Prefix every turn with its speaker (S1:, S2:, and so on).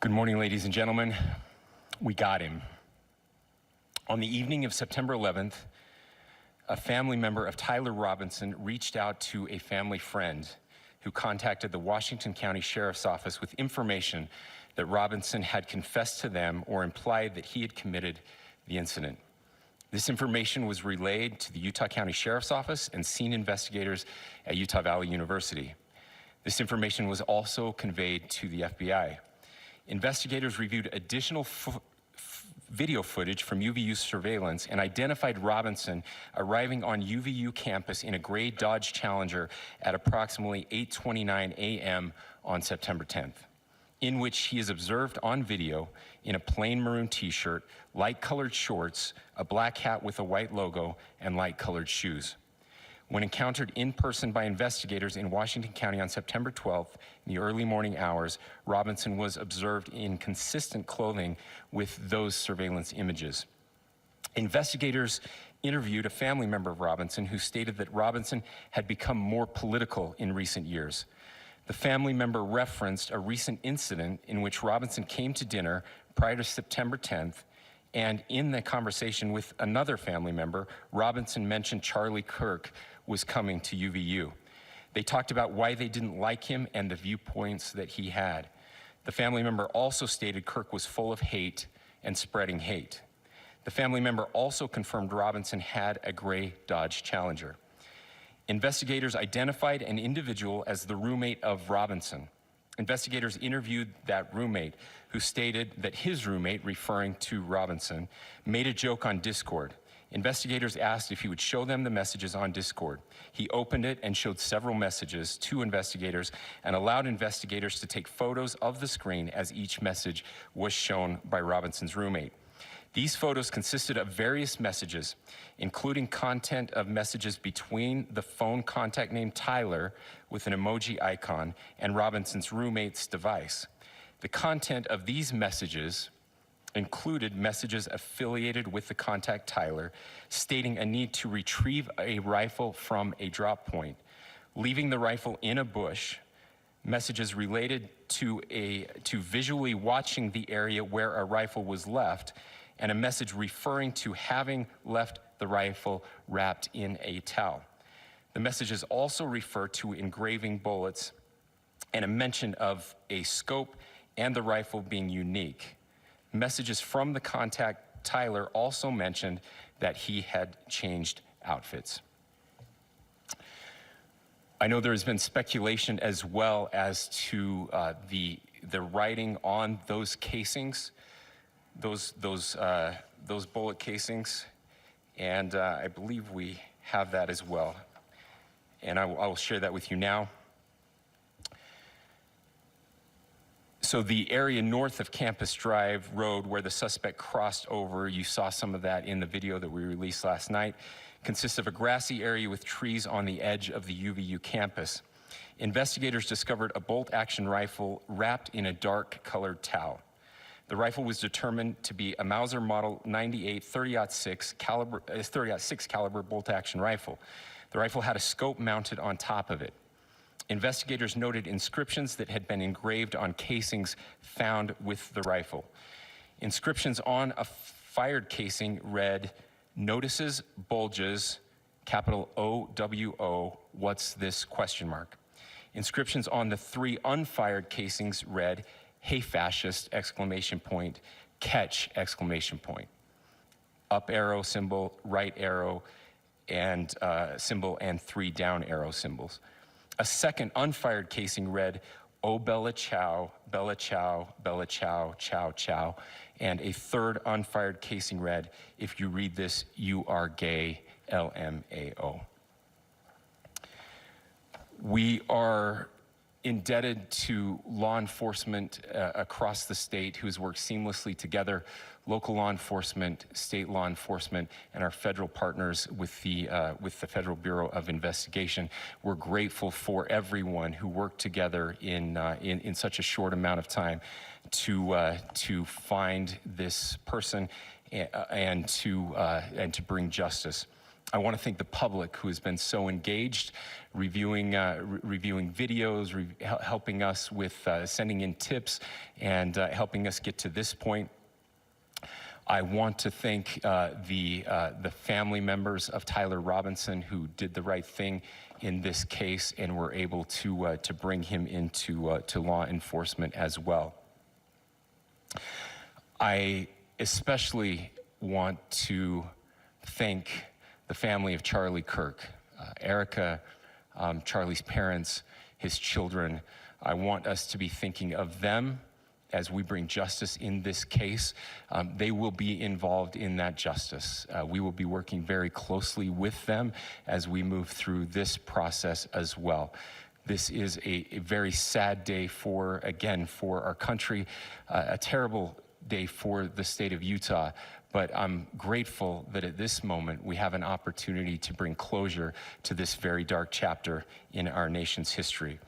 S1: Good morning, ladies and gentlemen. We got him. On the evening of September 11th, a family member of Tyler Robinson reached out to a family friend who contacted the Washington County Sheriff's Office with information that Robinson had confessed to them or implied that he had committed the incident. This information was relayed to the Utah County Sheriff's Office and scene investigators at Utah Valley University. This information was also conveyed to the FBI. Investigators reviewed additional video footage from UVU surveillance and identified Robinson arriving on UVU campus in a gray Dodge Challenger at approximately 8:29 a.m. on September 10th, in which he is observed on video in a plain maroon t-shirt, light-colored shorts, a black hat with a white logo, and light-colored shoes. When encountered in person by investigators in Washington County on September 12th, in the early morning hours, Robinson was observed in consistent clothing with those surveillance images. Investigators interviewed a family member of Robinson who stated that Robinson had become more political in recent years. The family member referenced a recent incident in which Robinson came to dinner prior to September 10th, and in the conversation with another family member, Robinson mentioned Charlie Kirk was coming to UVU. They talked about why they didn't like him and the viewpoints that he had. The family member also stated Kirk was full of hate and spreading hate. The family member also confirmed Robinson had a gray Dodge Challenger. Investigators identified an individual as the roommate of Robinson. Investigators interviewed that roommate, who stated that his roommate, referring to Robinson, made a joke on Discord. Investigators asked if he would show them the messages on Discord. He opened it and showed several messages to investigators and allowed investigators to take photos of the screen as each message was shown by Robinson's roommate. These photos consisted of various messages, including content of messages between the phone contact named Tyler with an emoji icon and Robinson's roommate's device. The content of these messages included messages affiliated with the contact Tyler, stating a need to retrieve a rifle from a drop point, leaving the rifle in a bush, messages related to visually watching the area where a rifle was left, and a message referring to having left the rifle wrapped in a towel. The messages also refer to engraving bullets and a mention of a scope and the rifle being unique. Messages from the contact Tyler also mentioned that he had changed outfits. I know there has been speculation as well as to the writing on those casings, those bullet casings, and I believe we have that as well. And I will share that with you now. So the area north of Campus Drive Road where the suspect crossed over, you saw some of that in the video that we released last night, consists of a grassy area with trees on the edge of the UVU campus. Investigators discovered a bolt-action rifle wrapped in a dark-colored towel. The rifle was determined to be a Mauser Model 98 30-06 caliber bolt-action rifle. The rifle had a scope mounted on top of it. Investigators noted inscriptions that had been engraved on casings found with the rifle. Inscriptions on a fired casing read, "Notices, bulges, capital O-W-O, what's this, question mark." Inscriptions on the 3 unfired casings read, "Hey fascist, exclamation point, catch, exclamation point." Up arrow symbol, right arrow and symbol, and 3 down arrow symbols. A second unfired casing read, "Oh Bella Chow, Bella Chow, Bella Chow, Chow Chow." And a third unfired casing read, "If you read this, you are gay, LMAO." We are indebted to law enforcement across the state who has worked seamlessly together, local law enforcement, state law enforcement, and our federal partners with the Federal Bureau of Investigation. We're grateful for everyone who worked together in such a short amount of time to find this person and to bring justice. I want to thank the public who has been so engaged, reviewing videos, helping us with sending in tips, and helping us get to this point. I want to thank the family members of Tyler Robinson who did the right thing in this case and were able to bring him into to law enforcement as well. I especially want to thank the family of Charlie Kirk, Erica, Charlie's parents, his children. I want us to be thinking of them as we bring justice in this case. They will be involved in that justice. We will be working very closely with them as we move through this process as well. This is a very sad day for our country, a terrible day for the state of Utah, but I'm grateful that at this moment we have an opportunity to bring closure to this very dark chapter in our nation's history.